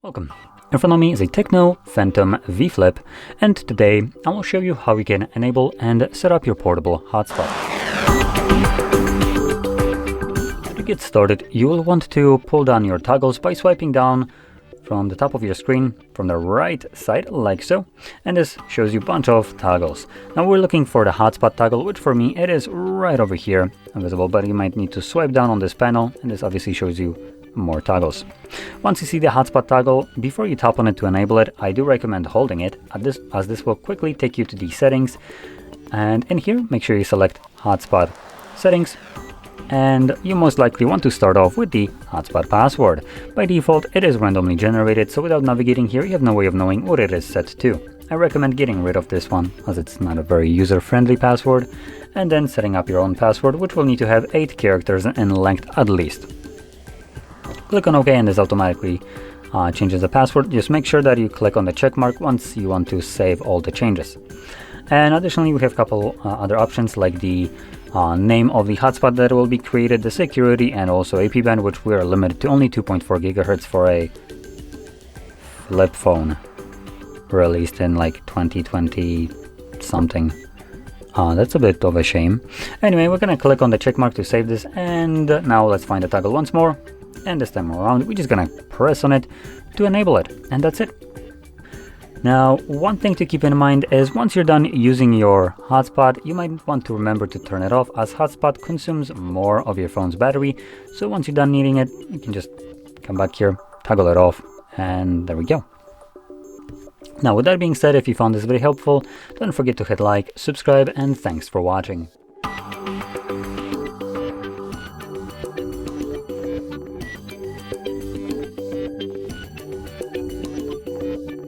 Welcome. In front of me is a TECNO Phantom V Flip, and today I will show you how you can enable and set up your portable hotspot. To get started, you will want to pull down your toggles by swiping down from the top of your screen from the right side, like so, and this shows you a bunch of toggles. Now we're looking for the hotspot toggle, which for me it is right over here, invisible, but you might need to swipe down on this panel, and this obviously shows you more toggles. Once you see the hotspot toggle, before you tap on it to enable it, I do recommend holding it as this will quickly take you to the settings, and in here make sure you select hotspot settings, and you most likely want to start off with the hotspot password. By default it is randomly generated, so without navigating here you have no way of knowing what it is set to. I recommend getting rid of this one as it's not a very user-friendly password, and then setting up your own password, which will need to have 8 characters in length at least. Click on OK and this automatically changes the password. Just make sure that you click on the check mark once you want to save all the changes. And additionally, we have a couple other options like the name of the hotspot that will be created, the security, and also AP band, which we are limited to only 2.4 gigahertz for a flip phone released in like 2020 something. That's a bit of a shame. Anyway, we're gonna click on the check mark to save this, and now let's find the toggle once more. And this time around we're just gonna press on it to enable it, and that's it. Now, one thing to keep in mind is once you're done using your hotspot, you might want to remember to turn it off, as hotspot consumes more of your phone's battery. So once you're done needing it, you can just come back here, toggle it off, and there we go. Now with that being said, if you found this very helpful, don't forget to hit like, subscribe, and thanks for watching.